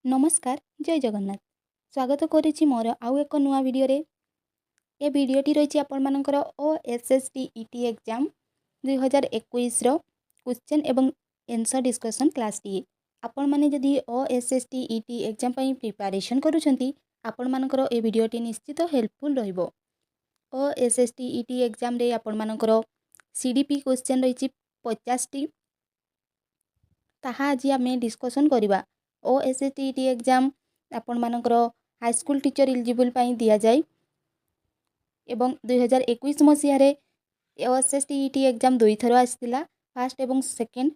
नमस्कार जय जगन्नाथ स्वागत करुच्ची मोर आउ एक नुआ वीडियो रे ए वीडियोटी रही आपणमानकर OSSTET एग्जाम 2021 क्वेश्चन एवं आंसर डिस्कशन क्लास टी आपण माने जदि OSSTET एग्जाम पई प्रिपरेशन करूछंती आपण मानकर ए वीडियोटी निश्चित हेल्पफुल रहइबो। OSSTET एग्जाम रे आपण मानकर CDP क्वेश्चन रही 50 टी ताहा आज आमे डिस्कशन करिबा। OSSTET एग्जाम आपण मानकर हाई स्कूल टीचर एलिजिबल पई दिया जाय एवं 2021 मसिया रे OSSTET एग्जाम दुई थरो आसितिला फर्स्ट एवं सेकंड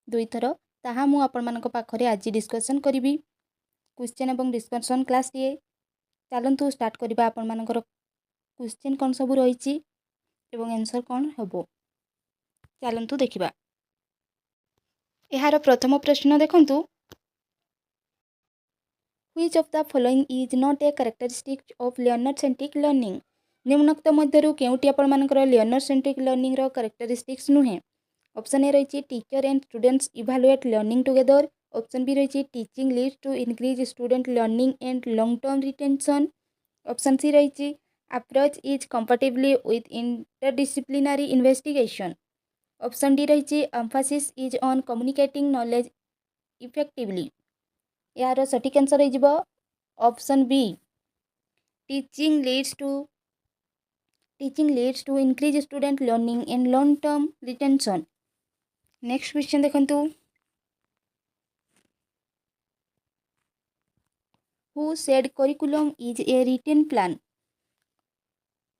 दुई थरो ताहा मु आपण मानक पाखरे आज डिस्कशन करिबी क्वेश्चन एवं डिस्कशन क्लास टी चलंतु स्टार्ट करिबा आपण मानकर क्वेश्चन कोन सब रहिछि एवं आंसर कोन हबो चलंतु देखिबा। एहार प्रथम प्रश्न देखंतु Which of the following is not a characteristic of learner centric learning? निम्नोक्त मध्यरु केउटी आपण मानकर learner centric learning रो characteristics नुहे। ऑप्शन ए रही teacher and students evaluate learning together. Option B रही teaching leads to increase student learning and long term retention. Option C रही approach is compatible with interdisciplinary investigation. Option D रही emphasis is on communicating knowledge effectively. यार सठिक answer हो option B teaching leads to increase student learning and long term retention. Next question देखंतु who said curriculum is a written plan.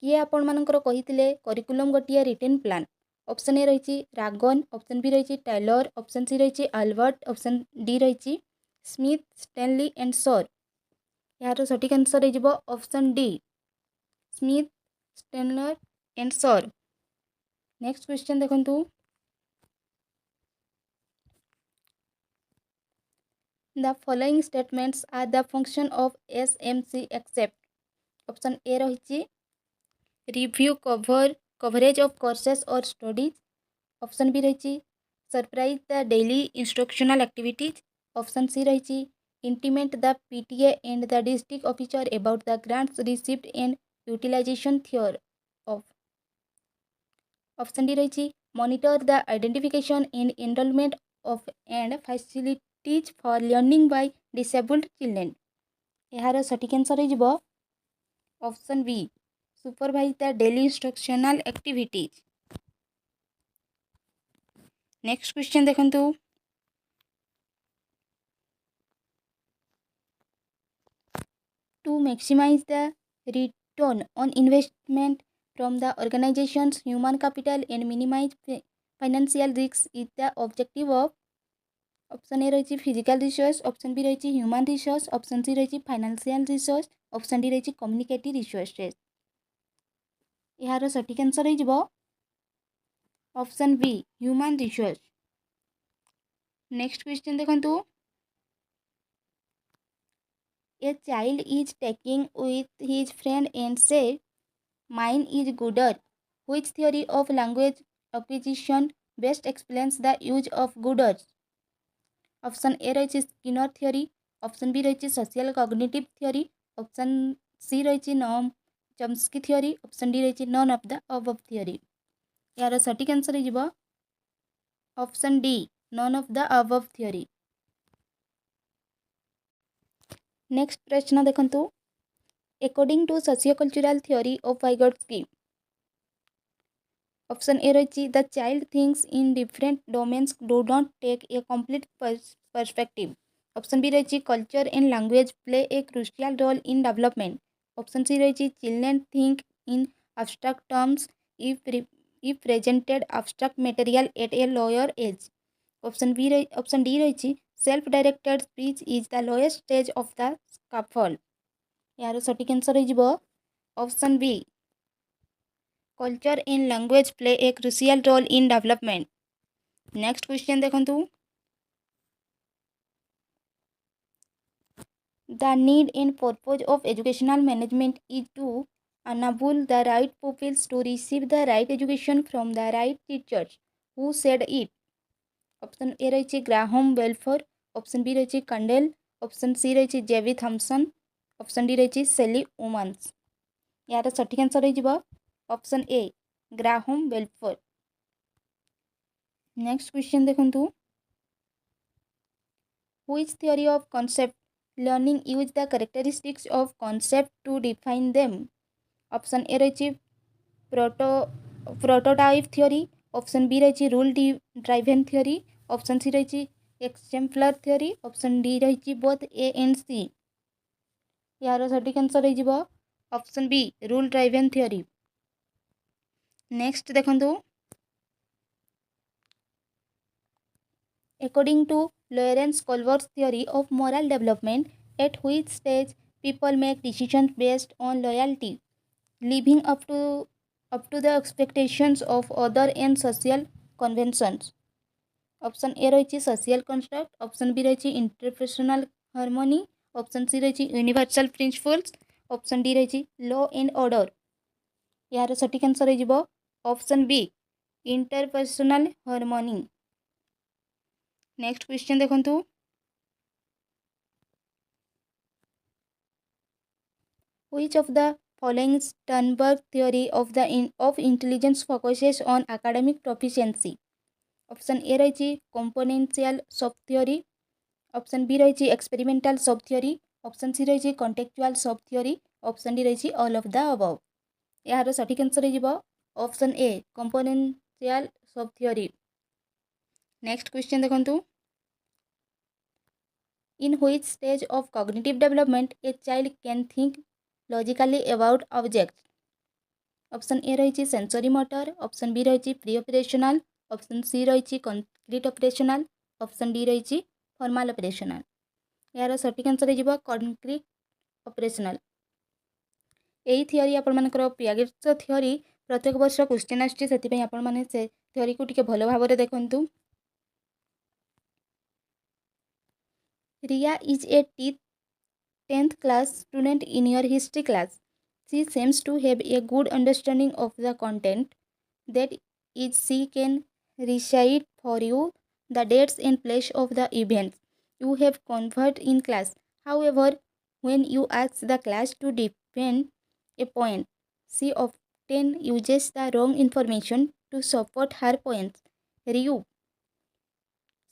किए आपण मानकर कहिथिले curriculum गोटिए रिटेन प्लान। ऑप्शन ए रही रागन। ऑप्शन बी रही टेलर। ऑप्शन सी रही Albert. Option D रही स्मिथ स्टैनली एंड सर। यार सठिक आंसर हो option D Smith Stanley and Shores. Next question देखंतु the following statements are the function of SMC except. Option A रही review coverage of courses or studies. Option B रही surprise the daily instructional activities. Option C रही intimate the PTA and the district officer about the grants received and utilisation thereof. Option D रही monitor the identification and enrolment of and facilities for learning by disabled children. यार सठिक answer हो option B supervise the daily instructional activities. Next question देखंतु to maximize the return on investment from the organization's human capital and minimize financial risks is the objective of। Option A रही physical resource. Option B रही human resource. Option C रही financial resource. Option D रही communicative resources. यार सठिक answer हो option be human resource. Next question देखंतु A child is talking with his friend and said, "Mine is gooder." Which theory of language acquisition best explains the use of gooders? Option A रही Skinner theory. Option B रही social cognitive theory. Option C रही Noam Chomsky theory. Option D रही none of the above theory. यार सठिक answer हो option D none of the above theory. Next प्रश्न देखंतु according to sociocultural theory of Vygotsky. Option A रही the child thinks in different domains do not take a complete perspective. Option B रही culture and language play a crucial role in development. Option C रही children think in abstract terms if presented abstract material at a lower age। Option D रही self directed speech is the lowest stage of the scaffold. यार सठिक answer हो option B culture and language play a crucial role in development. Next question देखंतु the need and purpose of educational management is to enable the right pupils to receive the right education from the right teachers। Who said it? Option A रही Graham welfare. Option B रही Kandel. Option C रही जेवी Thompson, option D रही सेली women's. यार सठिक answer हो option A Graham Balfour. Next question देखंतु, which theory of concept learning use the characteristics of concept to define them. Option A रही प्रोटोटाइप थियोरी, ऑप्शन बी रही rule driven theory, option C रही exemplar theory, option D रही both A and C. यार सठिक answer हो option B rule driven theory. Next देखंतु, according to Lawrence Colvert's theory of moral development, at which stage people make decisions based on loyalty, living up to the expectations of other and social conventions. Option A रही social construct, option B रही interpersonal harmony, option C रही universal principles, option D रही law and order. यार सठिक answer हो option B interpersonal harmony. Next question देखंतु, which of the following Sternberg theory of intelligence focuses on academic proficiency? Option A रही componential सब theory, option B रही experimental सब theory, option C रही contextual सब थ्योरी, ऑप्शन डी रही all of the above. यार सठिक आंसर हो ऑप्शन ए कंपोनेंशियल सब थ्योरी। नेक्स्ट क्वेश्चन देखंतु, in which stage of cognitive development a child can think logically about objects? Option A रही sensory motor, option B रही pre operational, option C रही concrete operational, option D रही फॉर्माल operational. यार सठिक answer हो concrete operational. यही theory आपर पियागेट्स theory प्रत्येक वर्ष क्वेश्चन आने से थियोरी को टिके भल भाव देखु। Ria is a 10th class student in your history class. She seems to have a good understanding of the content. That is, she can recite for you the dates and place of the events you have covered in class. However, when you ask the class to defend a point, she often uses the wrong information to support her points. Ria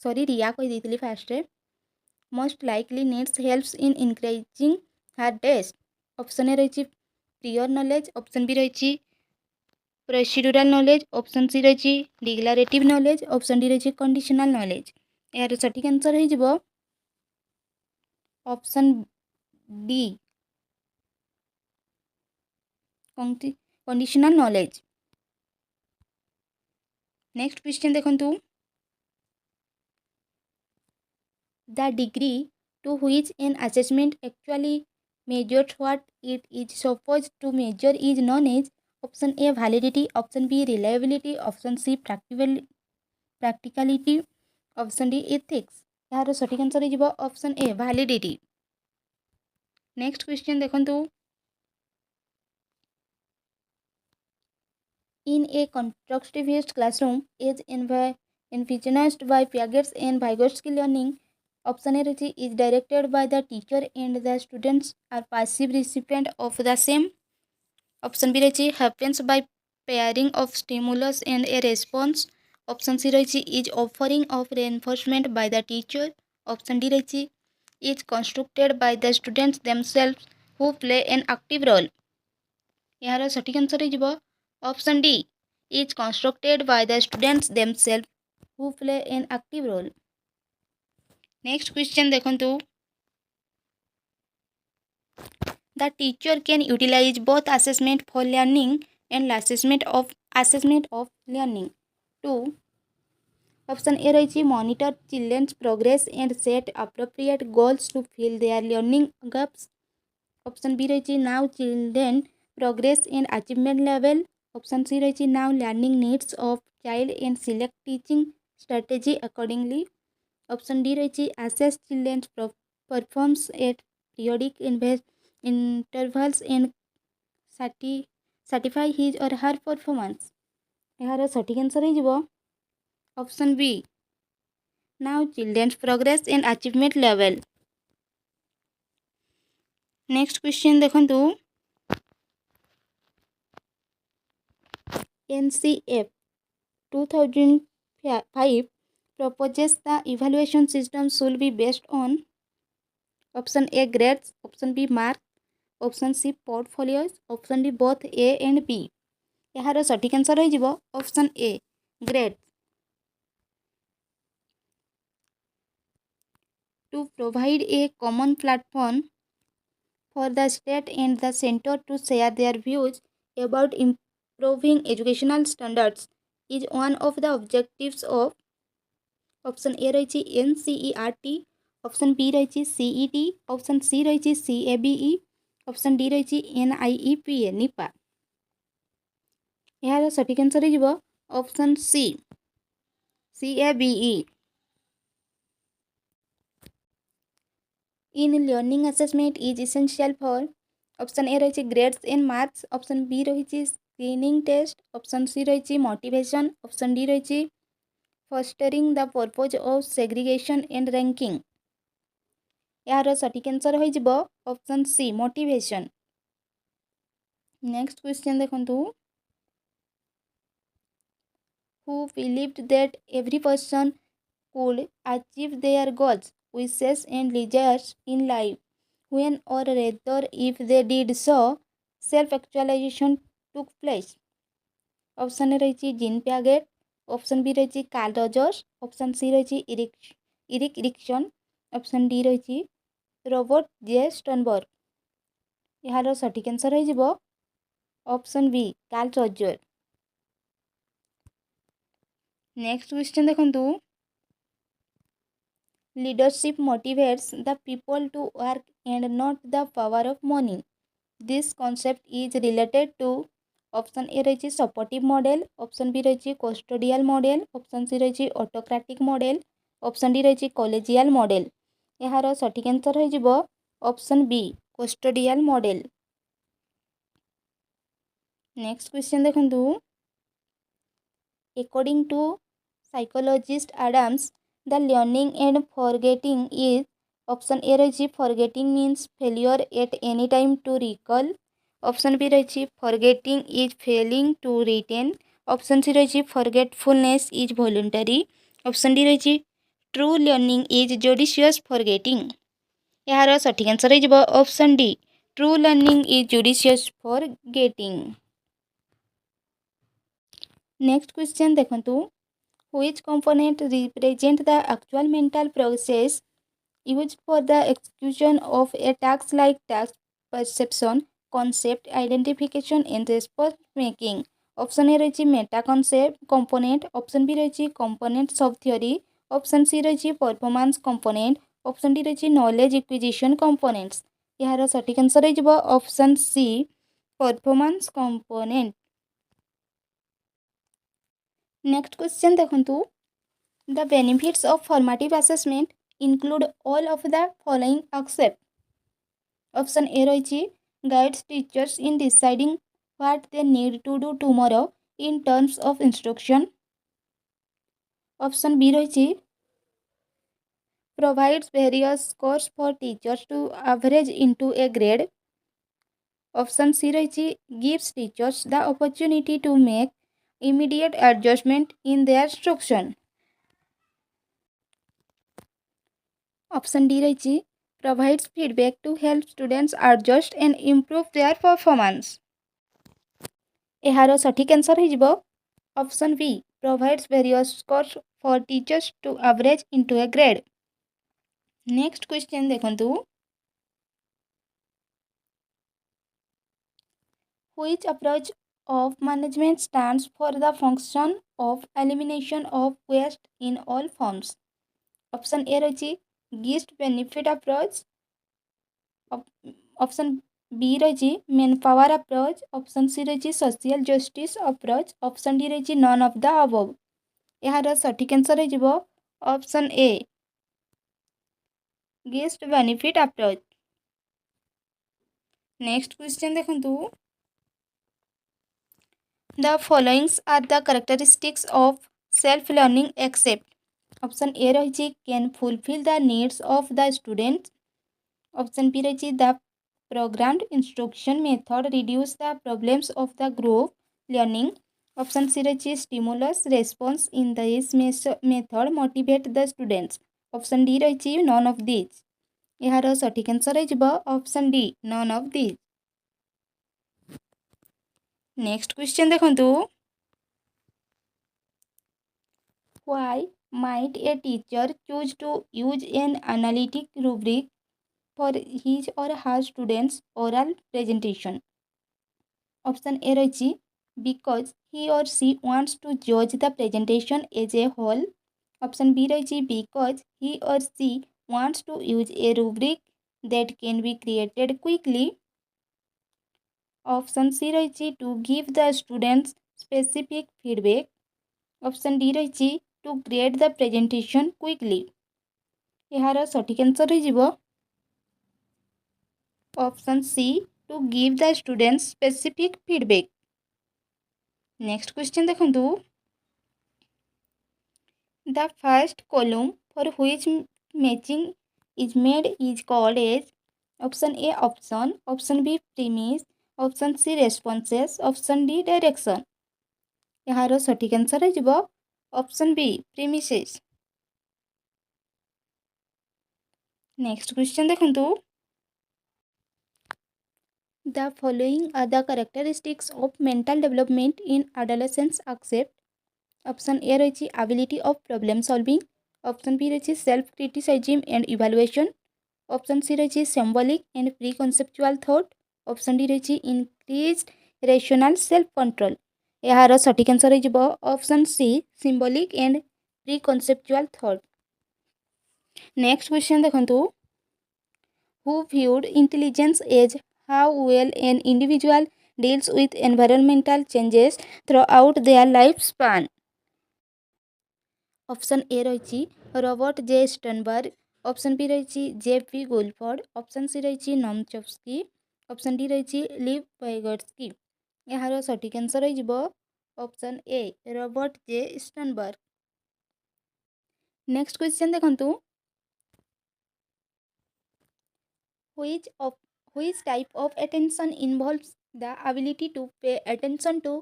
कही देती fast most likely needs helps in increasing her test. Option A रही prior knowledge, option B रही procedural knowledge, option C रही declarative knowledge, option D रही conditional knowledge. यार सठिक answer हो option D conditional knowledge. Next question देखंतु, the degree to which an assessment actually measures what it is supposed to measure is known as option A validity, option B reliability, option C practicality, option D ethics। यार सठिक answer हो option ए validity। Next question देखंतु, in a constructivist classroom is envisioned by Piaget's and Vygotsky learning, option A is directed by the teacher and the students are passive recipient of the same, option B happens by pairing of stimulus and a response, option C is offering of reinforcement by the teacher, option D is constructed by the students themselves who play an active role। यार सठिक answer हो option D is constructed by the students themselves who play an active role। Next question देखंतु, the teacher can utilize both assessment for learning and assessment of learning to option A रही monitor children's progress and set appropriate goals to fill their learning gaps, option B रही now children progress and achievement level, option C रही now learning needs of child and select teaching strategy accordingly, option D रही assess children's performs at periodic intervals and certify his or her performance। यार सठिक answer हो option B now children's progress and achievement level। Next question देखंतु NCF 2005 proposes the evaluation system should be based on option A grades, option B marks, option C portfolios, option D both A and B. यार सठिक answer हो option A grade two provide a common platform for the state and the center to share their views about improving educational standards is one of the objectives of option A रही NCERT, option B रही CET, option C रही CABE, option D रही NIEPA NIEPA. यार सठिक answer हो option C CABE। in learning assessment is essential for option A रही grades and marks, option B रही screening test, option C रही motivation, option D रही fostering the purpose of segregation and ranking. यार सठिक answer हो option C motivation. Next question देखंतु who believed that every person could achieve their goals, wishes and desires in life when or rather if they did so, self-actualization took place. Option A रही Jean Piaget, option B रही Carl Rogers, option C रही Erik Erikson, option D रही Robert J Sternberg. यार सठिक answer हो option B Carl Roger. Next question देखंतु leadership motivates the people to work and not the power of money. This concept is related to option A रही supportive model, option B रही custodial model, option C रही autocratic model, option D रही collegial model। यार सठिक answer हो option B custodial model। Next question देखंतु according to psychologist Adams the learning and forgetting is option A रही forgetting means failure at any time to recall, option B रही forgetting is failing to retain, option C रही forgetfulness is voluntary, option D रही true learning is judicious forgetting। यार सठिक answer हो option D true learning is judicious forgetting. Next question देखंतु which component represent the actual mental process used for the execution of a task like task perception, concept identification and response making। Option A रही meta concept component, option B रही component sub theory, option C रही performance component, option D रही knowledge acquisition components. यार सठिक answer हो option C performance component. Next question देखंतु the benefits of formative assessment include all of the following except option A रही guides teachers in deciding what they need to do tomorrow in terms of instruction, option B रही provides various scores for teachers to average into a grade, option C रही gives teachers the opportunity to make immediate adjustment in their instruction, option D रही provides feedback to help students adjust and improve their performance। यार सठिक answer हो option B provides various scores for teachers to average into a grade। Next question देखंतु which approach of management stands for the function of elimination of waste in all forms। Option A रही gist benefit approach, option B रही manpower approach, option C रही social justice approach, option D रही none of the above. यार सठिक answer हो option A gist benefit approach. Next question देखंतु the followings are the characteristics of self learning except. Option A रही can fulfil the needs of the students, option B रही the Programmed instruction method reduce the problems of the group learning. Option C रही stimulus response in this method motivate the students. Option D रही none of these. यार सठिक answer है option D none of this. Next question देखंतु. Why might a teacher choose to use an analytic rubric for his or her students oral presentation? Option A रही because he or she wants to judge the presentation as a whole. Option B रही because he or she wants to use a rubric that can be created quickly. Option C रही to give the students specific feedback. Option D रही to create the presentation quickly. यार सठिक answer हो option C to give the students specific feedback. Next question देखंतु. The first column for which matching is made is called as. Option A option. Option B premise. Option C responses. Option D direction. यार सठिक answer हो option B premises. Next question देखंतु. The following are the characteristics of mental development in adolescence accept. Option A रही ability of problem solving. Option B रही self criticism and evaluation. Option C रही symbolic and preconceptual thought. Option D रही increased rational self control. यार सठिक answer हो option C symbolic and preconceptual thought. Next question देखंतु. Who viewed intelligence as how well an individual deals with environmental changes throughout their lifespan? Option A रही Robert J Sternberg. Option B रही J P. Guilford. Option C रही Noam Chomsky. Option D रही Lev Vygotsky. यार सठिक answer हो option A Robert J Sternberg. Next question देखंतु. Which type of attention involves the ability to pay attention to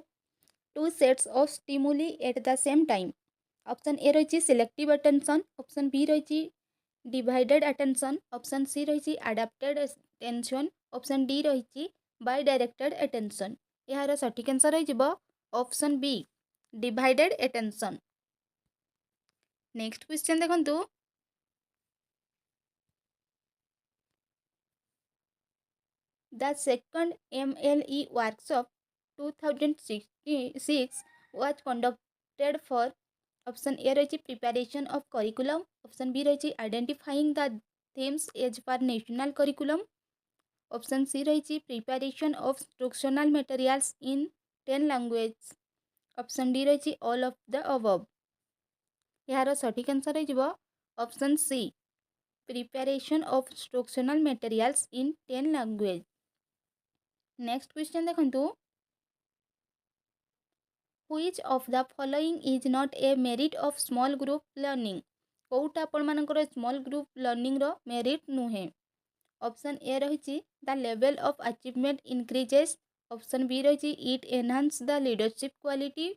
two sets of stimuli at the same time? Option A रही selective attention. Option B रही divided attention. Option C रही adapted attention. Option D रही bidirected attention. यार सठिक answer हो option B divided attention. Next question देखंतु. The second MLE workshop 2006 was conducted for. Option A रही preparation of curriculum. Option B रही identifying the themes as per national curriculum. Option C रही preparation of instructional materials in 10 languages. Option D रही all of the above. यार सठिक answer हो option C preparation of instructional materials in 10 language. Next question देखंतु. Which of the following is not a merit of small group learning. कौटा आपण मानकर small group learning रो merit नुहे. Option A रही the level of achievement increases. Option B रही it enhance the leadership quality.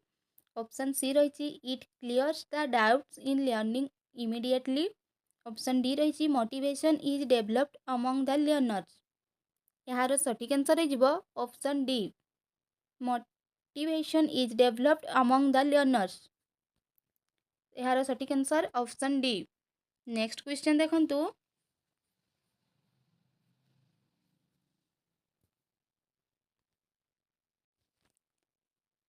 Option C रही it clears the doubts in learning immediately. Option D रही motivation is developed among the learners. यार सठिक answer हो option D motivation is developed among the learners. यार सठिक answer option D. Next question देखंतु.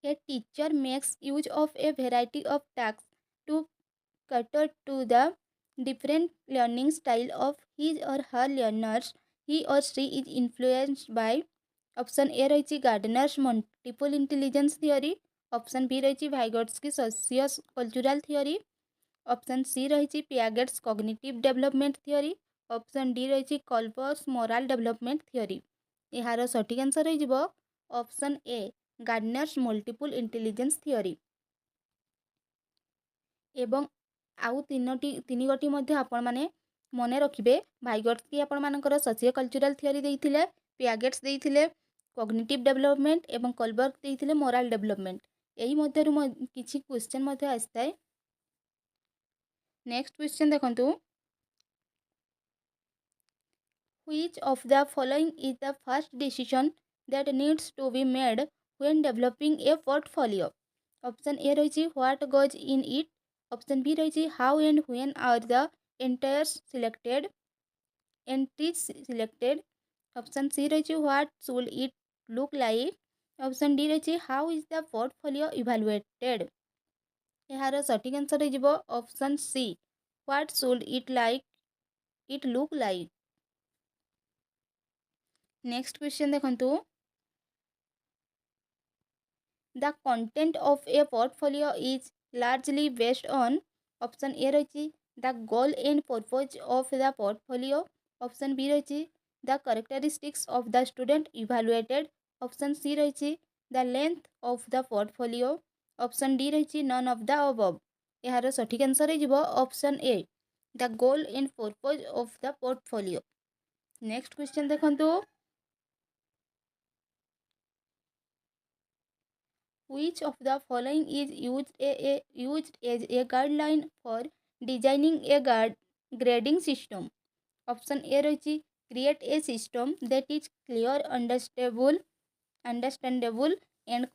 A teacher makes use of a variety of tasks to cater to the different learning style of his or her learners. He or she is influenced by. Option A रही Gardner's multiple intelligence theory. Option B रही Vygotsky socio-cultural theory. Option C रही Piaget's cognitive development theory. Option D रही Kolber's moral development theory. यार सठिक answer हो option ए Gardner's multiple intelligence theory. एवं आउ तीन गोटी आपण माने मने रखिबे. भाइगोट्स्की आपण मानकर सोशियो कल्चरल थियोरी देइथिले. प्यागेट्स देइथिले कॉग्निटिव डेवलपमेंट एवं कलबर्ग देइथिले मोरल डेवलपमेंट। एही मध्यरु किछि क्वेश्चन मध्ये आस्ताय। नेक्स्ट क्वेश्चन देखंतु, which of the following is the first decision that needs to be made when developing a portfolio? Option A रही what goes in it. Option B रही how and when are the entries selected. Option C रही what should it look like. Option D रही how is the portfolio evaluated. यार सठिक answer हो option C what should it look like. Next question देखंतु, the content of a portfolio is largely based on. Option A रही the goal and purpose of the portfolio. Option B रही the characteristics of the student evaluated. Option C रही the length of the portfolio. Option D रही none of the above. यार सठिक answer हो option A the goal and purpose of the portfolio. Next question देखंतु, which of the following is used as a guideline for designing a grading system? Option A रही create a system that is clear, understandable and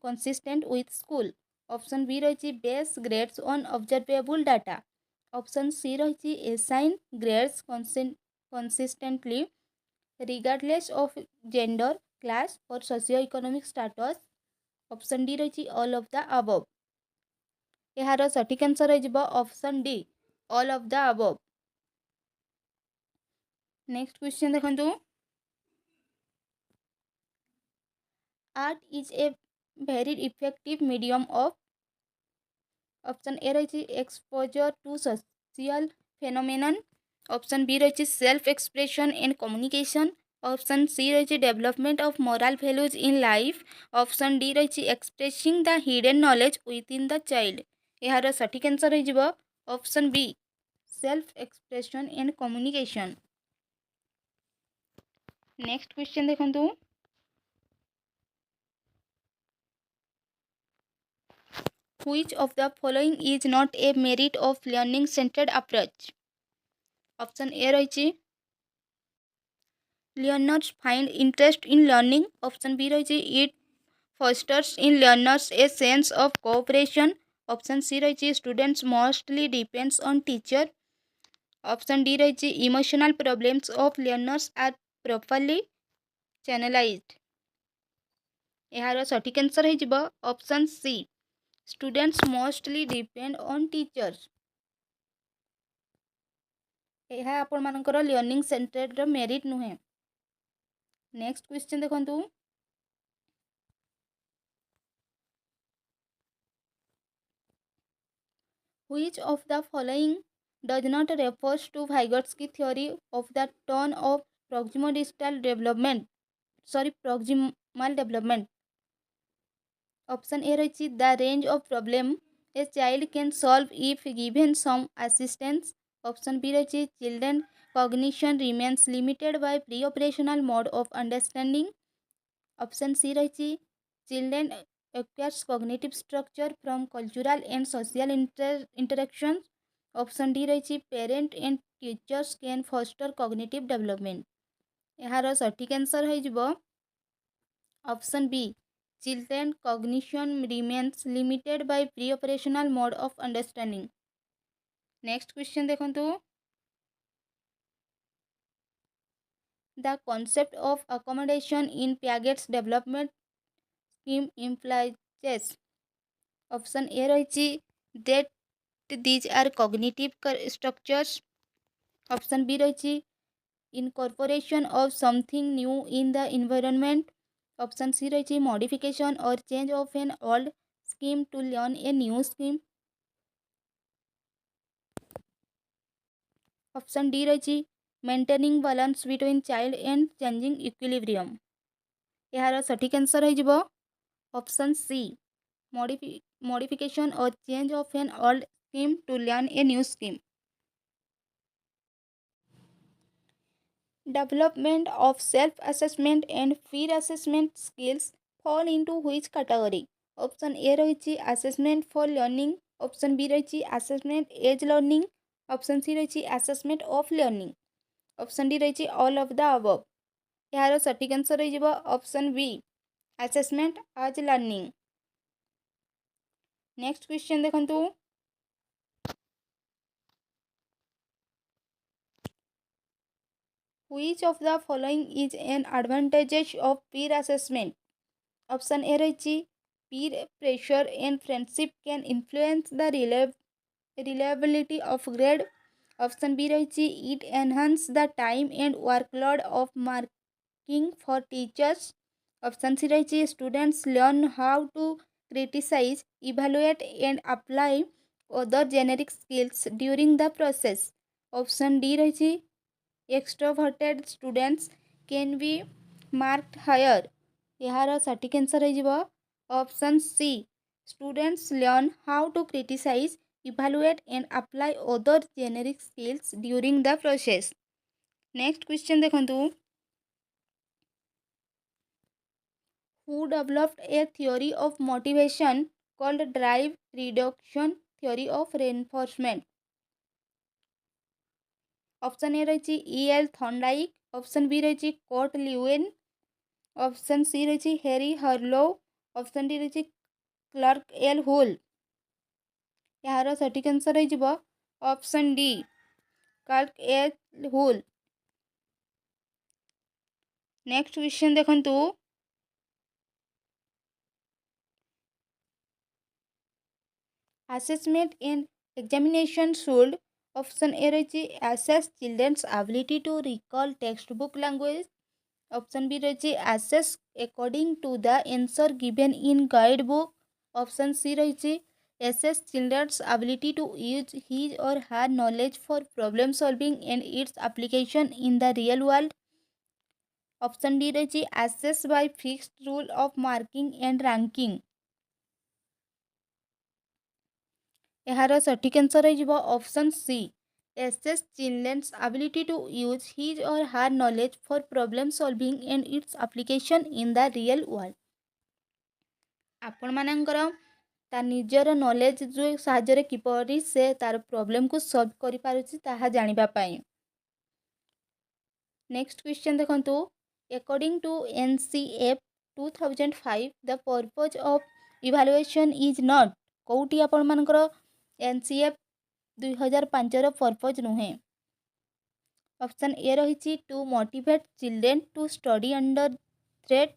consistent with school. Option B रही base grades on observable data. Option C रही assign grades consistently regardless of gender, class or socio-economic status. Option D रही all of the above. यार सठिक answer हो option D all of the above. Next question देखंतु, art is a very effective medium of. Option A रही exposure to social phenomenon. Option B रही self expression and communication. Option C रही development of moral values in life. Option D रही expressing the hidden knowledge within the child. यार सठिक answer हो option be self expression and communication. Next question देखंतु, which of the following is not a merit of learning centered approach? Option A रही learners find interest in learning. Option B रही it fosters in learners a sense of cooperation. Option C रही students mostly depends on teacher. Option D रही emotional problems of learners are properly channelized. यार सठिक answer हो option C students mostly depend on teachers. यह आपण मानकर learning centered merit नुहे। Next question देखंतु, which of the following does not refers to Vygotsky theory of the tone of proximal development. Option A रही the range of problem a child can solve if given some assistance. Option B रही children cognition remains limited by pre operational mode of understanding. Option C रही children acquires cognitive structure from cultural and social interactions. Option D रही parent and teachers can foster cognitive development. यार सठिक answer हो option B children cognition remains limited by pre operational mode of understanding. Next question देखंतु, the concept of accommodation in Piaget's development scheme implies. Option A रही that these are cognitive structures. Option B रही incorporation of something new in the environment. Option C रही modification or change of an old scheme to learn a new scheme. Option D रही maintaining balance between child and changing equilibrium. यार सठिक answer हो option C modification or change of an old scheme to learn a new scheme. Development of self-assessment and peer assessment skills fall into which category? Option A रही assessment for learning, option B रही assessment as learning, option C रही assessment of learning, option D रही all of the above. यार सटीक answer रही option B assessment as learning. Next question देखंतु Which of the following is an advantages of peer assessment? Option A रही peer pressure and friendship can influence the reliability of grade. Option B रही it enhance the time and workload of marking for teachers. Option C रही students learn how to criticize, evaluate and apply other generic skills during the process. Option D रही extroverted students can be marked higher. यार सटीक answer हो option C students learn how to criticise evaluate and apply other generic skills during the process. Next question देखंतु who developed a theory of motivation called drive reduction theory of reinforcement? Option A रही E.L. Thorndike, option B रही Kurt Lewin, option C रही Harry Harlow, option D रही Clark L Hull. यार सटीक answer हो option D Clark L Hull. Next question देखंतु assessment and examination should. Option A रही assess children's ability to recall textbook language. Option B रही assess according to the answer given in guidebook. Option C रही assess children's ability to use his or her knowledge for problem solving and its application in the real world. Option D रही assess by fixed rule of marking and ranking. यार सटीक answer हो option C assess children's ability to use his or her knowledge for problem solving and its application in the real world. आपण मानकर ता निजर knowledge जो साहाଯ୍य किपरि से तार प्रॉब्लम को सॉल्व करि पारुछि ताहा जानिबा पाई. नेक्स्ट क्वेश्चन देखंतु according to NCF 2005 the purpose of evaluation is not. कोउटी आपण मानकर एनसीएफ 2005 पर्पज नुहे. ऑप्शन ए रही to motivate children to study under threat.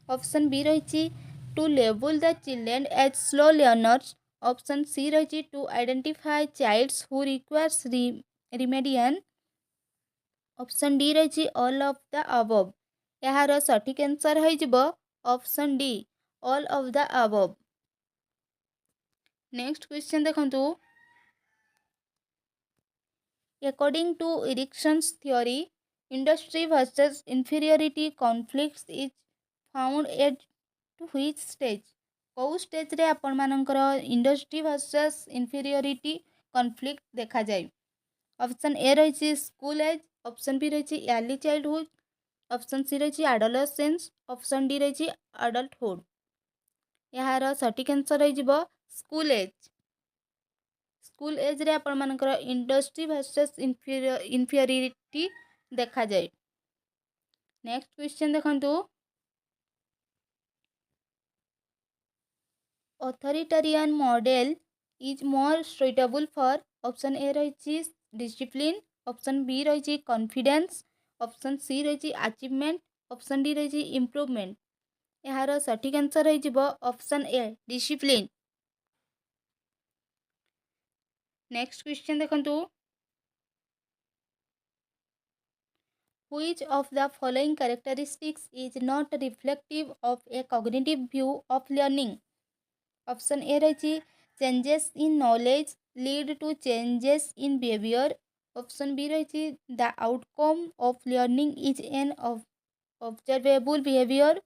Option B रही to label the children as slow learners. Option C रही to identify childs who requires remediation. Option D रही all of the above. यार सटीक answer हो option D all of the above. Next question देखंतु according to Erickson's theory industry versus inferiority conflicts is found at which stage? कौ stage रे आपण मानकर industry versus inferiority conflict देखा जाए. ऑप्शन ए रही स्कूल एज, ऑप्शन बी रही early childhood, option C रही एडोलेसेंस, ऑप्शन डी रही अडल्टहुड. यार सटीक आंसर हो स्कूल एज. स्कूल एज रे आपण मानकर इंडस्ट्री वर्सेस इन्फीरियरिटी देखा जाए. नेक्स्ट क्वेश्चन देखंतु authoritarian model is more suitable for. Option A रही डिसिप्लिन, ऑप्शन बी रही कॉन्फिडेंस, ऑप्शन सी रही अचीवमेंट, ऑप्शन डी रही इम्प्रूवमेंट. यार सटीक आंसर हो ऑप्शन ए डिसिप्लिन. नेक्स्ट क्वेश्चन देखंतु which of the following characteristics is not reflective of a cognitive view of learning? Option A रही changes in knowledge lead to changes in behaviour. Option B रही the outcome of learning is an observable behaviour.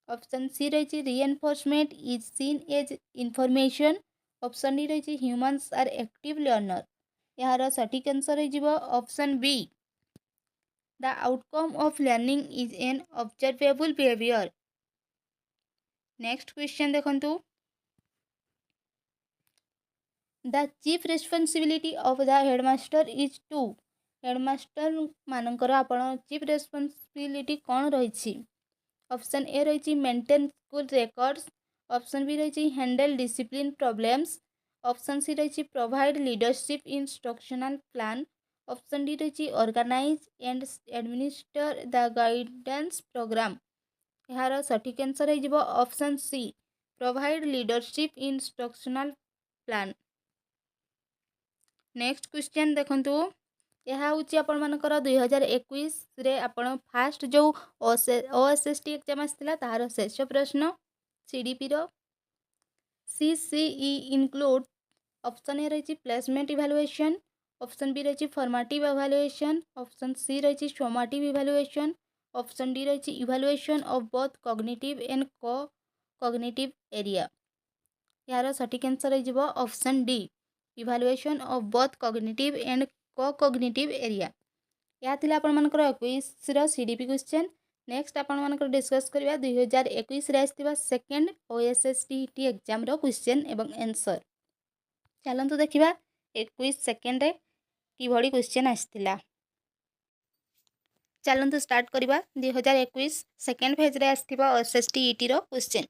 Option C रही reinforcement is seen as information. Option D रही humans are active learner. यार सटीक answer हो option B The outcome of learning is an observable behavior. Next question देखंतु. The chief responsibility of the headmaster is to. headmaster ମାନଙ୍କର ଆପଣ chief responsibility କ'ଣ ରହିଛି? Option A रही maintain school records, option B रही handle discipline problems, option C रही provide leadership instructional plan, option D रही organise and administer the guidance programme. यार सठिक आंसर हो option C provide leadership instructional plan. Next question देखंतु. यह हूँ आपर 2021 आपण फास्ट जो OSST एग्जाम आसाला तार शेष प्रश्न CDP रो. CCE इनक्लूड ऑप्शन ए रही प्लेसमेंट इवैल्यूएशन, ऑप्शन बी रही फॉर्मेटिव इवैल्यूएशन, ऑप्शन सी रही फॉर्मेटिव इवैल्यूएशन, ऑप्शन डी रही evaluation of both cognitive and cognitive area. यार सठिक आंसर हो option D evaluation of both cognitive and cognitive area. यह थिला आपण मानकर 21 CDP क्वेश्चन. नेक्स्ट आपण मानकर डिस्कस करबा 2021 रे आस्थिबा सेकंड OSSTET एग्जाम रो क्वेश्चन एवं आंसर. चलंतु देखिबा 21 सेकंड रे कि भड़ी क्वेश्चन आस्थिला. चलंतु स्टार्ट करबा 2021 सेकंड फेज रे आस्थिबा OSSTET रो क्वेश्चन.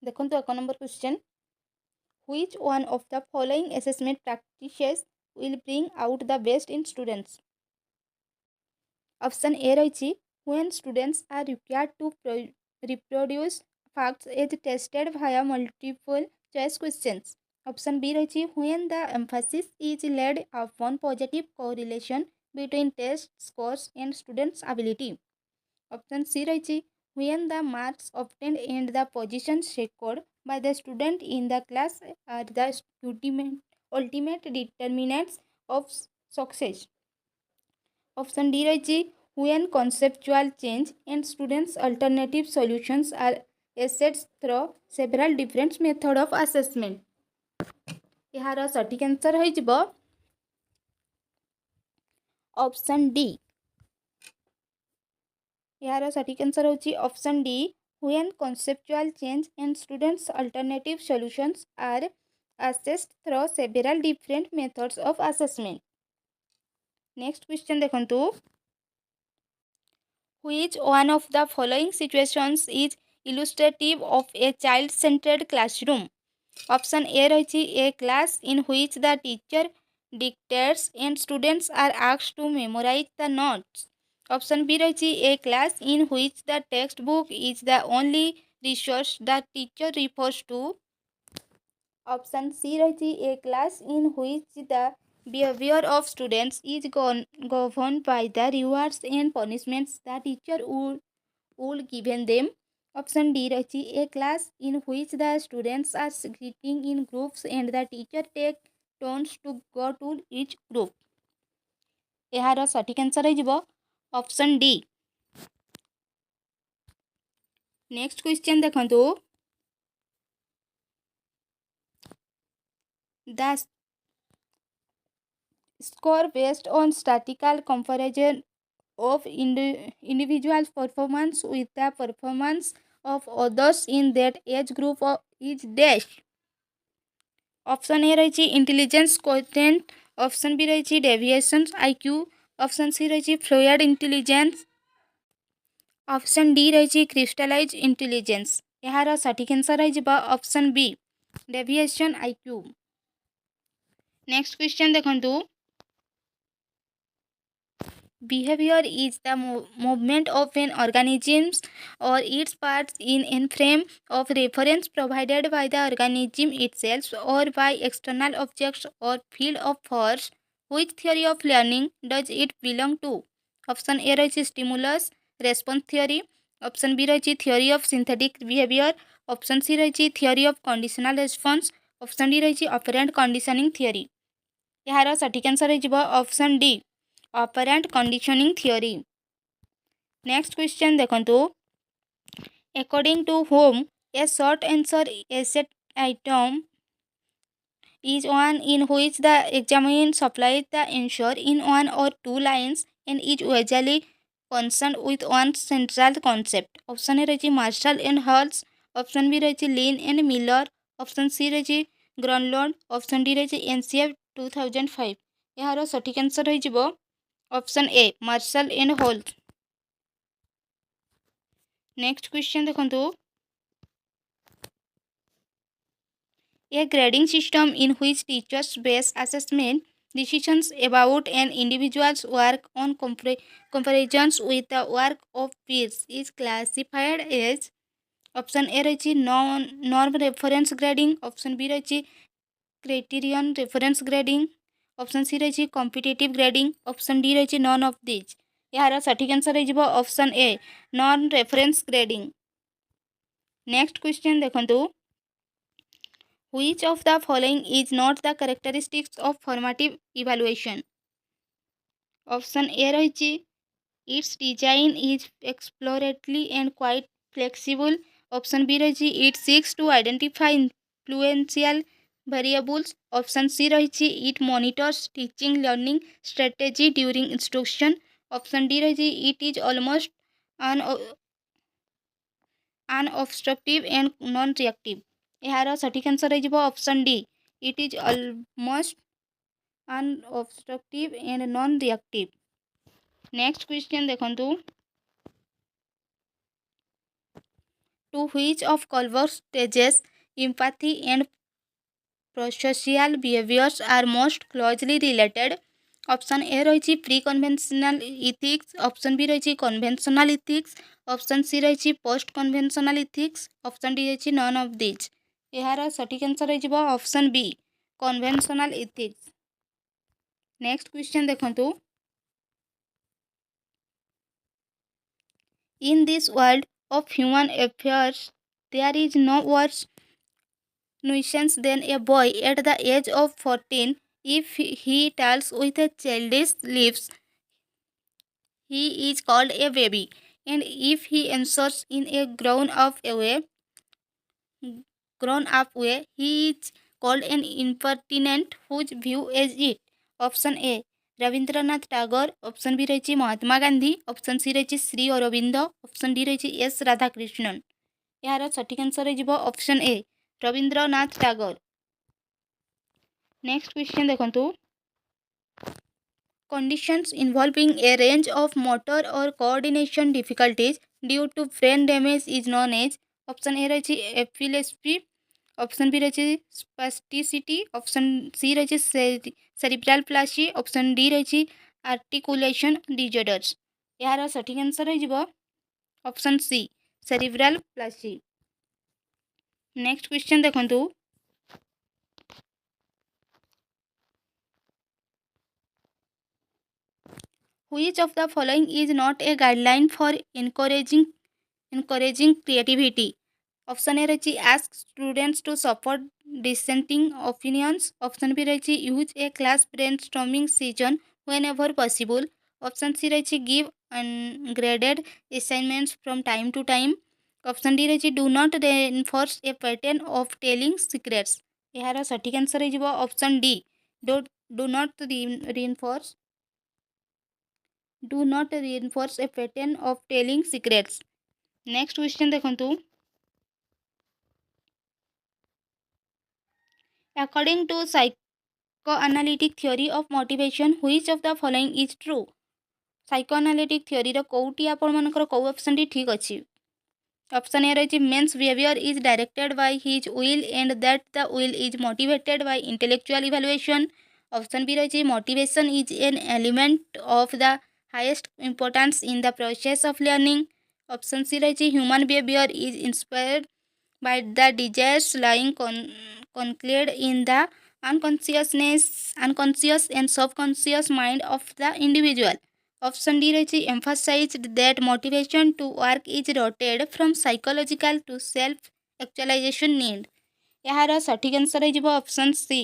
देखंतु 1 number question. Which one of the following assessment practices will bring out the best in students? Option A रही when students are required to reproduce facts as tested via multiple choice questions. Option B रही when the emphasis is laid upon positive correlation between test scores and students ability. Option C रही when the marks obtained and the position secured by the student in the class are the ultimate determinants of success. Option D रही when conceptual change and students alternative solutions are assessed through several different method of assessment. यार सठिक answer हो option D. यार सठिक answer होची option D when conceptual change and students alternative solutions are assessed through several different methods of assessment. Next question देखंतु. Which one of the following situations is illustrative of a child-centered classroom? Option A रही a class in which the teacher dictates and students are asked to memorize the notes. Option B रही a class in which the textbook is the only resource the teacher refers to. Option C रही a class in which the behavior of students is governed by the rewards and punishments the teacher would given them. Option D रही a class in which the students are sitting in groups and the teacher take turns to go to each group. यार सठिक answer हो option D. Next question देखंतु. The score based on statistical comparison of individual performance with the performance of others in that age group is dash. Option A रही intelligence quotient, option B रही deviation IQ, option C रही fluid intelligence, option D रही crystallize intelligence. यार सठिक answer हो option B deviation IQ. Next question देखंतु. Behavior is the movement of an organism or its parts in a frame of reference provided by the organism itself or by external objects or field of force. Which theory of learning does it belong to? Option A रही stimulus response theory, option B रही theory of synthetic behaviour, option C रही theory of conditional response, option D रही operant conditioning theory. यार सठिक answer हो option D operant conditioning theory. Next question देखंतु. According to whom a short answer essay item is one in which the examiner supplies the answer in one or two lines and is usually concerned with one central concept. Option A रही Marshall and Halls, option B रही Linn and Miller, option C रही Gronlund, option D रही NCF 2005। यार सठिक answer रही option A Marshall and Halls. Next question देखो, a grading system in which teachers base assessment decisions about an individual's work on comparisons with the work of peers is classified as option A रही norm reference grading, option B रही criterion reference grading, option C रही competitive grading, option D रही none of these। यार सठिक answer रही option a non reference grading. Next question देखो, which of the following is not the characteristics of formative evaluation? Option A रही its design is exploratory and quite flexible. Option B रही it seeks to identify influential variables. Option C रही it monitors teaching learning strategy during instruction. Option D रही it is almost unobstructive and non-reactive। यार सठिक answer रही option D it is almost unobstructive and non reactive. Next question देखो, to which of Kohlberg stages empathy and prosocial behaviours are most closely related? Option A रही pre conventional ethics, option B रही conventional ethics, option C रही post conventional ethics, option D रही none of this. यार सठिक answer रही option B conventional ethics. Next question देखो, in this world of human affairs there is no worse nuisance than a boy at the age of 14 if he tells with a childish lips he is called a baby, and if he answers in a grown up way he is called an impertinent. Whose view is it? Option A Rabindranath Tagore, option B रही Mahatma Gandhi, option C रही Sri Aurobindo, option D रही S Radhakrishnan. यार सठिक answer रही option A Rabindranath Tagore. Next question देखो, conditions involving a range of motor or coordination difficulties due to brain damage is known as option A रही epilepsy, option B रही spasticity, option C रही cerebral palsy, option D रही articulation disorders. यार सठिक answer रही option C cerebral palsy. Next question देखो, which of the following is not a guideline for encouraging creativity? Option A रही ask students to support dissenting opinions, option B रही use a class brainstorming session whenever possible, option C रही give ungraded assignments from time to time, option D रही do not reinforce a pattern of telling secrets। यार सठिक answer रही option D do not reinforce a pattern of telling secrets। Next question देखो, according to psychoanalytic theory of motivation which of the following is true? psychoanalytic theory रो कोउटी आपण मानकर को option D ठीक अछि? Option A रही men's behaviour is directed by his will and that the will is motivated by intellectual evaluation, option B रही motivation is an element of the highest importance in the process of learning, option C रही human behaviour is inspired by the desires lying concealed in the unconscious and subconscious mind of the individual, option D रही emphasized that motivation to work is rotated from psychological to self actualization need। यार सठिक answer रही option C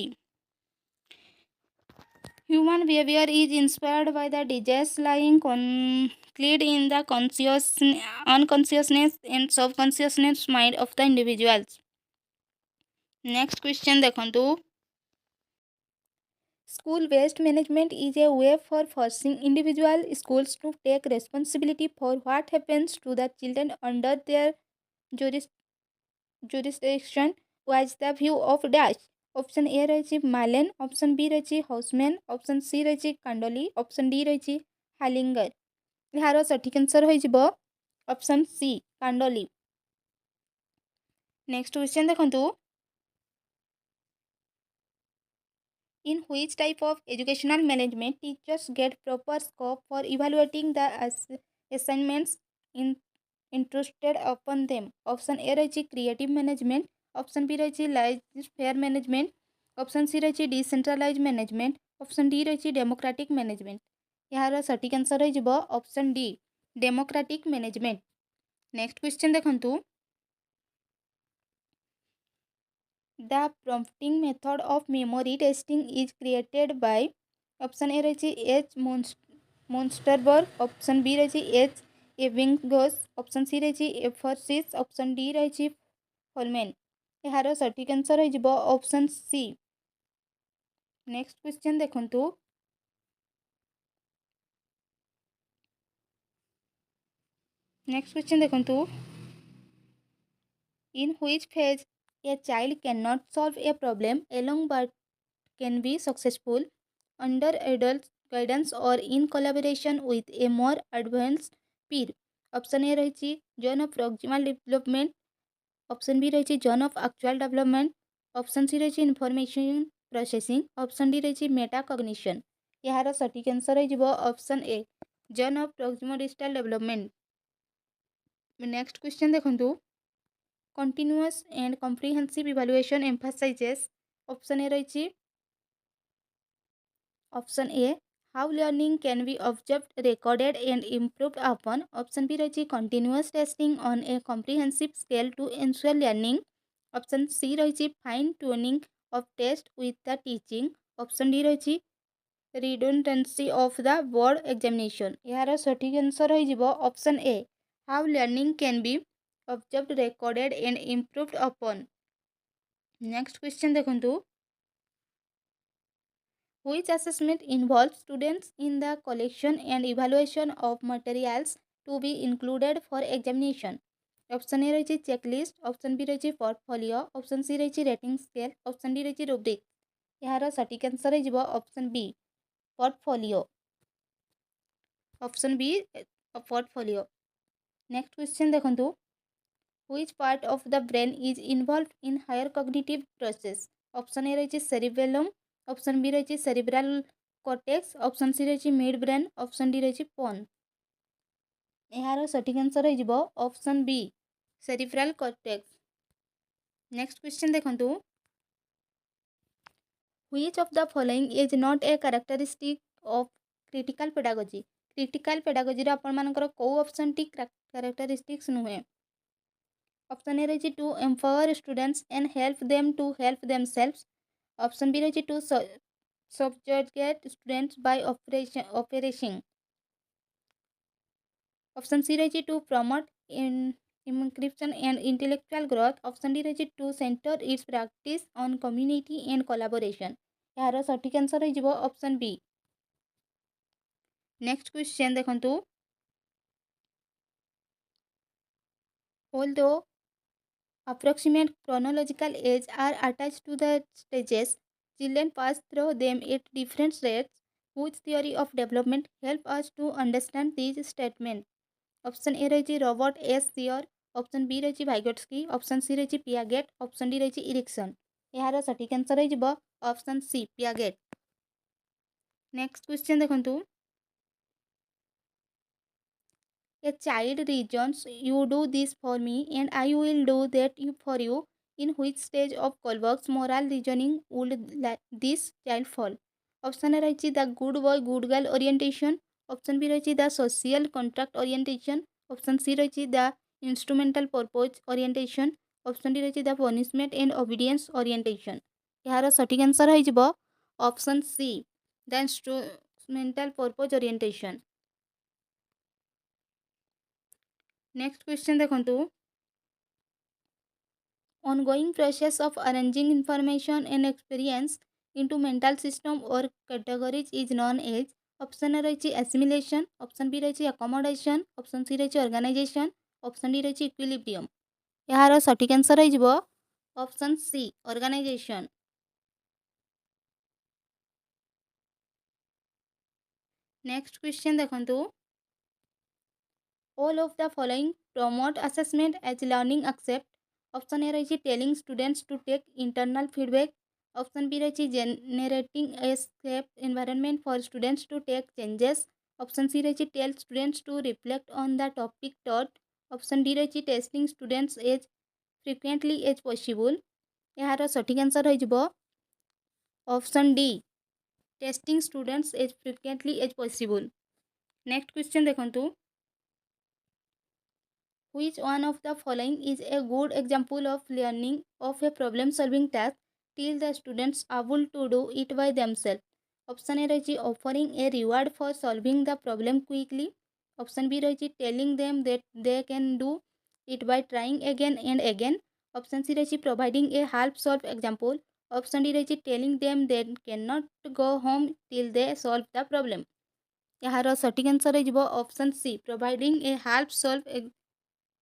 human behavior is inspired by the desires lying concealed in the unconsciousness and subconsciousness mind of the individuals। Next question देखो, School waste management is a way for forcing individual schools to take responsibility for what happens to the children under their juris- jurisdiction. Was the view of dash. Option A ରହିଛି ମାଲେନ୍, option B ରହିଛି ହାଉସମ୍ୟାନ୍, option C ରହିଛି କାଣ୍ଡୋଲି, option D ରହିଛି ହାଲିଙ୍ଗର। ଏହାର ସଠିକ୍ answer ହୋଇଯିବ option C କାଣ୍ଡୋଲି। Next question ଦେଖନ୍ତୁ, in which type of educational management teachers get proper scope for evaluating the assignments in entrusted upon them? Option A ରହିଛି creative management, option B ରହିଛି laissez-faire management, option C ରହିଛି decentralized management, option D ରହିଛି democratic management। ଏହାର ସଠିକ୍ answer ହୋଇଯିବ option D democratic management। Next question ଦେଖନ୍ତୁ, the prompting method of memory testing is created by option A ରହିଛି H Monsterberg, option B ରହିଛି H Ebbinghaus, option C ରହିଛି Eversys, option D ରହିଛି Folman। ଏହାର ସଠିକ୍ ଆନ୍ସର ହୋଇଯିବ option C। Next question ଦେଖନ୍ତୁ, in which phase a child cannot solve a problem alone but can be successful under adult guidance or in collaboration with a more advanced peer? Option A ରହିଛି zone of proximal development, option B ରହିଛି zone of actual development, option C ରହିଛି information processing, option D ରହିଛି metacognition। ଏହାର ସଠିକ୍ answer ହୋଇଯିବ option A zone of proximal distal development। Next question ଦେଖନ୍ତୁ, continuous and comprehensive evaluation emphasizes option A ରହିଛି option A how learning can be observed, recorded and improved upon, option B ରହିଛି continuous testing on a comprehensive scale to ensure learning, option C ରହିଛି fine tuning of test with the teaching, option D ରହିଛି redundancy of the board examination। ଏହାର ସଠିକ୍ answer ହୋଇଯିବ option A how learning can be observed, recorded and improved upon। Next question ଦେଖନ୍ତୁ, which assessment involves students in the collection and evaluation of materials to be included for examination? Option A ରହିଛି checklist, option B ରହିଛି portfolio, option C ରହିଛି rating scale, option D ରହିଛି rubric। ଏହାର ସଠିକ୍ answer ହୋଇଯିବ option B portfolio। option B portfolio। Next question ଦେଖନ୍ତୁ, which part of the brain is involved in higher cognitive process? Option A ରହିଛି cerebellum, option B ରହିଛି cerebral cortex, option C ରହିଛି mid brain, option D ରହିଛି pons। ଏହାର ସଠିକ୍ answer ହୋଇଯିବ option B cerebral cortex। Next question ଦେଖନ୍ତୁ, which of the following is not a characteristic of critical pedagogy? Critical pedagogyର ଆପଣମାନଙ୍କର କେଉଁ ଅପସନ୍ଟି କ୍ୟାରେକ୍ଟରିଷ୍ଟିକ୍ସ ନୁହେଁ? ଅପସନ୍ ଏ ରହିଛି to empower students and help them to help themselves, option B ରହିଛି to subjugate students by oppressing, option C ରହିଛି to promote inclusion and intellectual growth, option D ରହିଛି to center its practice on community and collaboration। ଏହାର ସଠିକ୍ answer ହୋଇଯିବ option B। Next question ଦେଖନ୍ତୁ, although approximate chronological age are attached to the stages, children pass through them at different rates. Which theory of development help us to understand these statements? Option A ରହିଛି Robert S. Sear, option B ରହିଛି Vygotsky, option C ରହିଛି Piaget, option D ରହିଛି Erikson। ଏହାର ସଠିକ୍ answer ହୋଇଯିବ option C Piaget। Next question ଦେଖନ୍ତୁ, a child reasons you do this for me and I will do that for you. In which stage of Kohlberg's moral reasoning would this child fall? Option A ରହିଛି the good boy good girl orientation, option B ରହିଛି the social contract orientation, option C ରହିଛି the instrumental purpose orientation, option D ରହିଛି the punishment and obedience orientation। ଏହାର ସଠିକ୍ answer ହୋଇଯିବ option C the instrumental purpose orientation। Next question ଦେଖନ୍ତୁ, ongoing process of arranging information and experience into mental system or categories is known as option रही assimilation option B रही accommodation option C रही organisation option D रही equilibrium यार सठिक answer हो option C organisation next question देखंतु all of the following promote assessment as learning accept option A रही telling students to take internal feedback option B रही generating a safe environment for students to take changes option C रही tell students to reflect on the topic taught option D रही testing students as frequently as possible यार सठिक answer हो option D testing students as frequently as possible next question देखंतु Which one of the following is a good example of learning of a problem solving task till the students are able to do it by themselves? Option A रही offering a reward for solving the problem quickly. Option B रही telling them that they can do it by trying again and again. Option C रही providing a half solved example. Option D रही telling them they cannot go home till they solve the problem. यार सठिक answer हो option C providing a help solve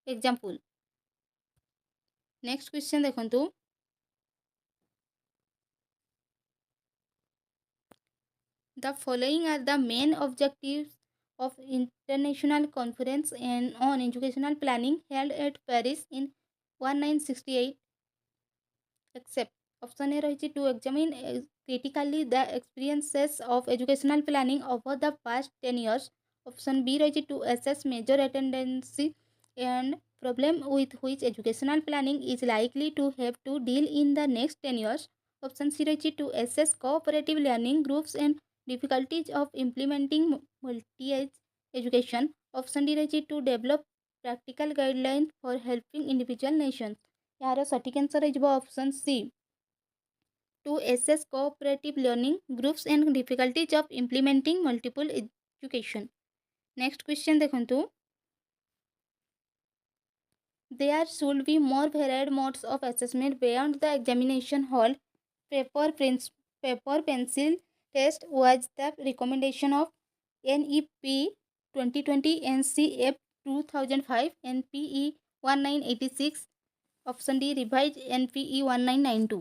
example next question देखंतु the following are the main objectives of international conference and on educational planning held at Paris in 1968 except option A रही to examine critically the experiences of educational planning over the past 10 years option B रही to assess major attendance and problem with which educational planning is likely to have to deal in the next 10 years option C रही to assess cooperative learning groups and difficulties of implementing multi-age education option D रही to develop practical guidelines for helping individual nations यार सठिक answer हो option C to assess cooperative learning groups and difficulties of implementing multiple education next question देखंतु there should be more varied modes of assessment beyond the examination hall paper pencil test was the recommendation of NEP 2020 NCF 2005 NPE 1986 option D revise NPE 1992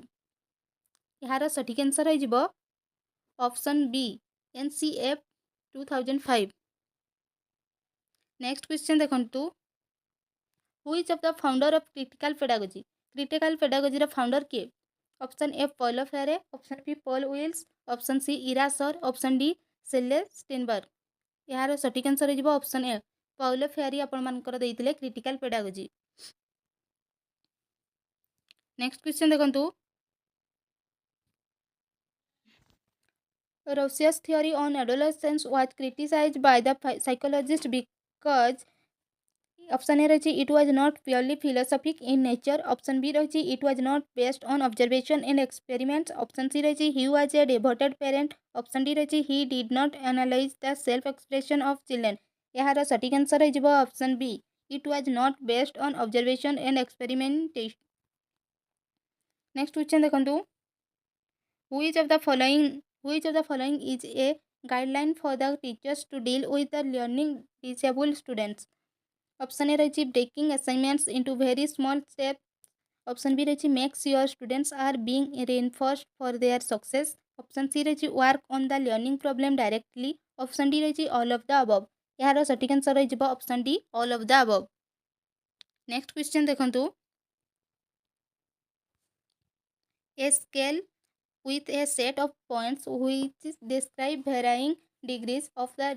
यार सठिक answer हो option B NCF 2005 next question देखंतु which of the founder of critical pedagogy रो founder किए option A Paul Freire option B Paul Willis option C Ira Shor option D सेलेस्टेनबर्ग यार सठिक answer हो ऑप्शन ए पॉल फेरी आपण मानकर देइतिले क्रिटिकल पेडागोजी नेक्स्ट क्वेश्चन देखंतु Rousseau's theory on adolescence was criticized by the psychologist because option A रही it was not purely philosophic in nature option B रही it was not based on observation and experiments option C रही he was a devoted parent option D रही he did not analyze the self expression of children यार सठिक answer हो option B it was not based on observation and experimentation next question देखंतु which of the following is a guideline for the teachers to deal with the learning disabled students option A रही breaking assignments into very small steps option B रही makes your students are being reinforced for their success option C रही work on the learning problem directly option D रही all of the above यार सठिक answer हो option D all of the above next question देखंतु a scale with a set of points which describe varying degrees of the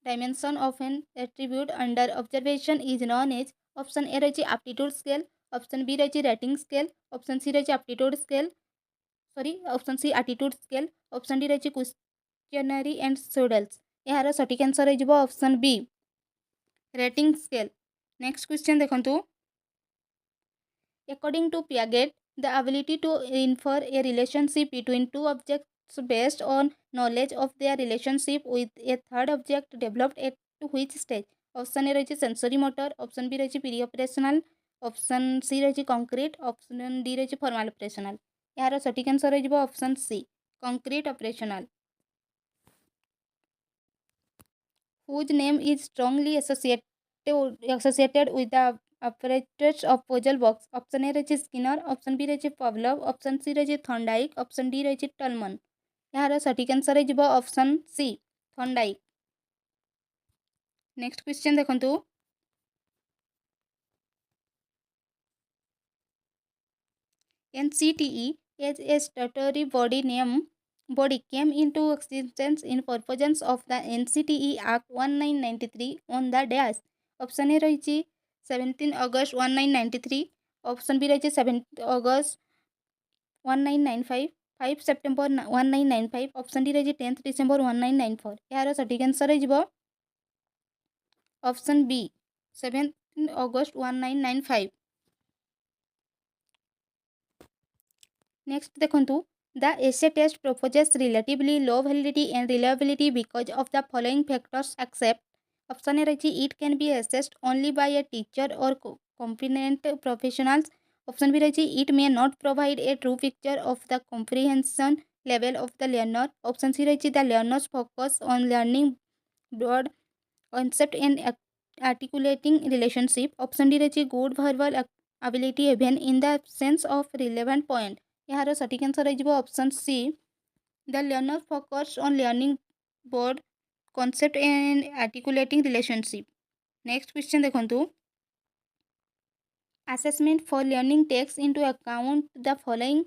dimension of an attribute under observation is known as option A रही aptitude scale option B रही rating scale option C रही option C attitude scale option D रही questionnaire and pseudals यार सठिक answer हो option B rating scale next question देखंतु according to Piaget the ability to infer a relationship between two objects based on knowledge of their relationship with a third object developed at which stage option A रही sensory motor option B रही pre-operational option C रही concrete option D रही formal operational यार सठिक answer हो option C concrete operational. Whose name is strongly associated with the apparatus of puzzle box? Option A रही Skinner, option B रही पवलव, option C रही Thorndike, option D रही टलमन। यार सठिक आंसर हो option C Thorndike. Next question देखंतु NCTE as a statutory body came into existence in purposes of the NCTE Act 1993 on the dash. Option A रही 17 August 1993, option B रही 7 August 1995, 5 September 1995, option D रही 10 December 1994। यार सठिक answer हो option B 7 August 1995। Next देखंतु the essay test proposes relatively low validity and reliability because of the following factors except। Option A रही it can be assessed only by a teacher or competent professionals, option B रही it may not provide a true picture of the comprehension level of the learner, option C रही the learners focus on learning broad concept and articulating relationship, option D रही good verbal ability even in the sense of relevant point। यार सठिक answer हो option C the learner focus on learning board concept and articulating relationship. Next question देखंतु assessment for learning takes into account the following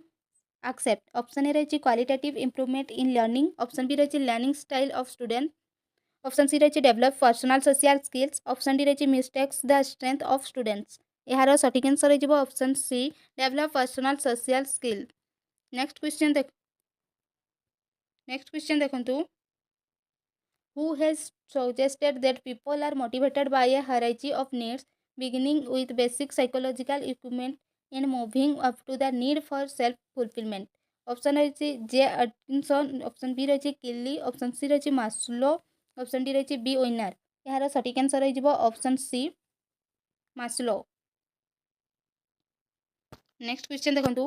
except, option A रही qualitative improvement in learning, option B रही learning style of student, option C रही develop personal social skills, option D रही mistakes the strength of students. यार सठिक answer हो option C develop personal social skill. Next question देखंतु who has suggested that people are motivated by a hierarchy of needs beginning with basic psychological equipment and moving up to the need for self fulfillment। Option रही जे अटकिंसन, option B रही किली, option C रही Maslow, option D रही B Weiner. यार सठिक answer हो option C Maslow. Next question देखंतु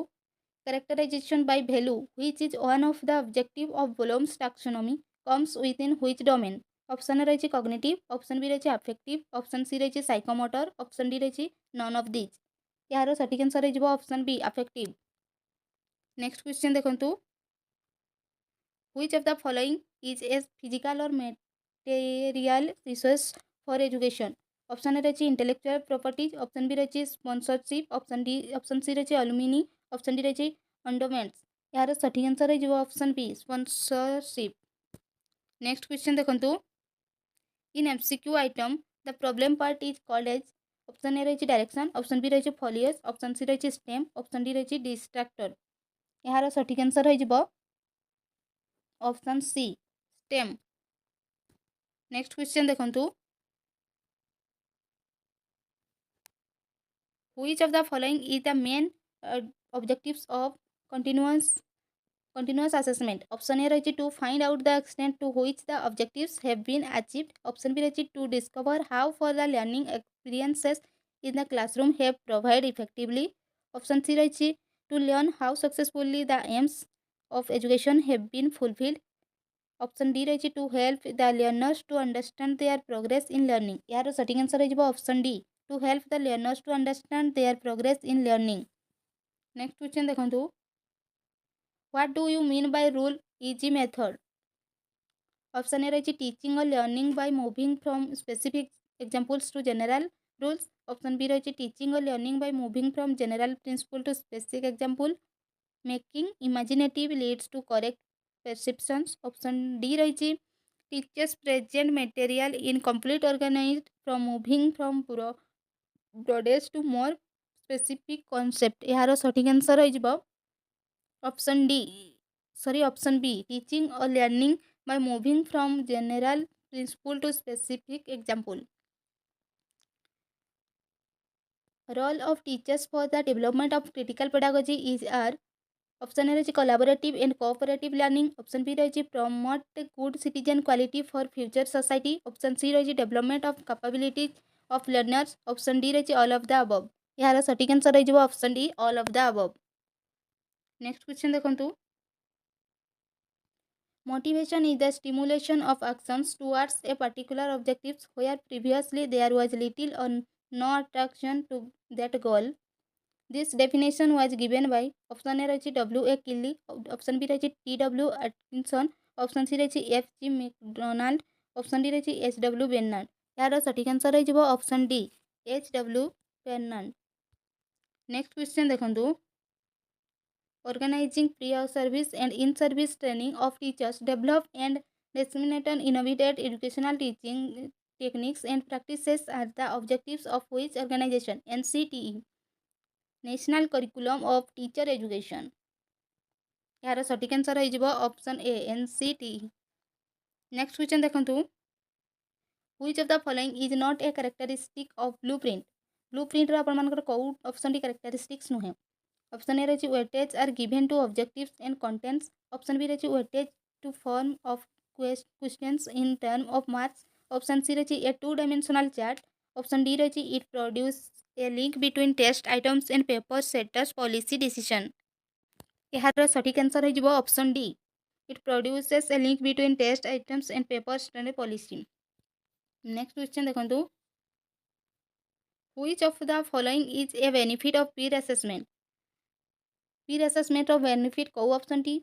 characterization by value which is one of the objective of Bloom's taxonomy comes within which domain। Option रही cognitive, option B रही affective, option C रही psychomotor, option D रही none of these. यार सठिक answer हो option B affective. Next question देखंतु which of the following is a physical or material resource for education। Option रही intellectual properties, option B रही sponsorship, option C रही अलुमिनी, option D रही अंडोमेंट्स। यार सठिक आंसर हो option B sponsorship. Next question देखंतु in MCQ item the problem part is called as. Option A रही direction, option B रही फॉलियस, ऑप्शन सी रही स्टेम, ऑप्शन डी रही डिस्ट्रैक्टर। यार सठिक आंसर हो option C stem. Next question देखंतु which of the following is the main objectives of continuous assessment। Option A रही to find out the extent to which the objectives have been achieved, option B रही to discover how for the learning experiences in the classroom have provided effectively, option C रही to learn how successfully the aims of education have been fulfilled, option D रही to help the learners to understand their progress in learning। यार सठिक answer हो option D to help the learners to understand their progress in learning। Next question देखंतु what do you mean by rule easy method। Option A रही teaching और learning by moving from specific examples to general rules, option B रही teaching और learning by moving from general principle to specific example, making imaginative leads to correct perceptions, option D रही teachers present material in complete organized from moving from broadest to more specific concept. यार सठिक answer हो option D option B teaching और learning by moving from general principle to specific example. Role of teachers for the development of critical pedagogy is are, option A रही collaborative and cooperative learning, option B रही promote good citizen quality for future society, option C रही development of capabilities of learners, option D रही all of the above. यार सठिक answer हो option D all of the above. Next question देखंतु Motivation is the stimulation of actions towards a particular objective where previously there was little or no attraction to that goal. This definition was given by option A रही W.A. Kelly, option B रही T.W. Atkinson, option C रही F.G. McDonald, option D रही S.W. Bernard. यार सठिक answer रही option D H.W. Bernard. Next question देखंतु organizing pre-service and in-service training of teachers, develop and disseminate innovative educational teaching techniques and practices are the objectives of which organization? NCTE, National Curriculum of Teacher Education. यार सठिक answer हो option ए NCTE. Next question देखंतु which of the following is not a characteristic of blueprint? Blueprint रो आपण मानकर को option D characteristics नुहे. Option A रही weightage are given to objectives and contents. Option B रही weightage to form of questions in term of marks. Option C रही a 2-dimensional chart. Option D रही it produce a link between test items and paper setters policy decision. यार सठिक answer हो option D it produces a link between test items and paper and policy. Next question देखंतु which of the following is a benefit of peer assessment? Peer assessment of benefit को option टी.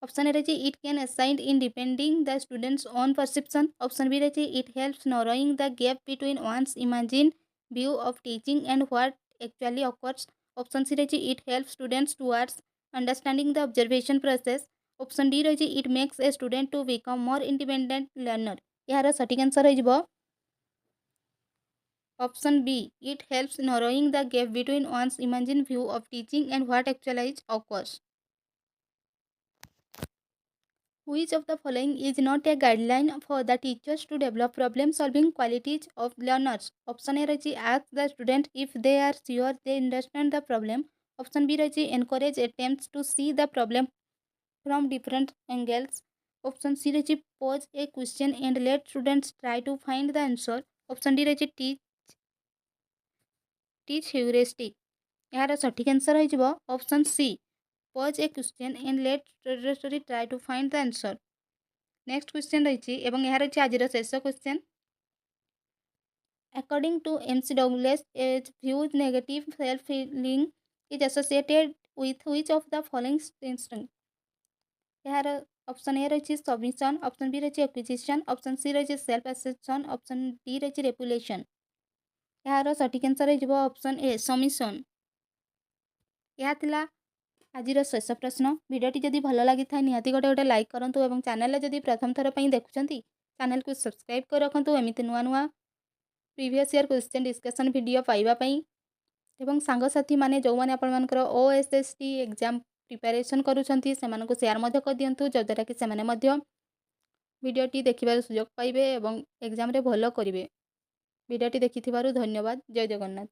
Option A रही it can assign in depending the students on perception. Option B रही it helps narrowing the gap between one's imagine view of teaching and what actually occurs. Option C रही it helps students towards understanding the observation process. Option D रही it makes a student to become more independent learner. यार सठिक answer हो option B it helps narrowing the gap between one's imagine view of teaching and what actually occurs. Which of the following is not a guideline for the teachers to develop problem-solving qualities of learners? Option A रही ask the student if they are sure they understand the problem. Option B रही encourage attempts to see the problem from different angles. Option C रही pose a question and let students try to find the answer. Option D रही teach heuristic. यार सठिक answer हो option C pose a question and let students try to find the answer. Next question रही एवं यह रही आज शेष question. According to MC Douglas as views negative self feeling is associated with which of the following strength? यार option A रही submission. Option B रही acquisition. Option C रही सेल्फ एसेप्शन. ऑप्शन डी रही रेपुलेशन. यार सठिक आंसर हो ऑप्शन ए submission. यह थिला आजिर शेष प्रश्न. भिडियोटी जदि भल लगी था निहाती गोटे गोटे लाइक करूँ और चैनल जदि प्रथम थर पर देखुं चैनल को सब्सक्राइब कर रखुँ एमती नुआ नुआ previous year question discussion video पाइबापी एवं सांगसाथी मैंने जो मैंने आपर OSST एग्जाम प्रिपेरेसन करुँच सेयार कर दिंतु जद्वारा कि से वीडियोटी देखिबार सुजोग पाइबे एवं एग्जाम रे भल करिवे. वीडियोटी देखि धन्यवाद. जय जगन्नाथ.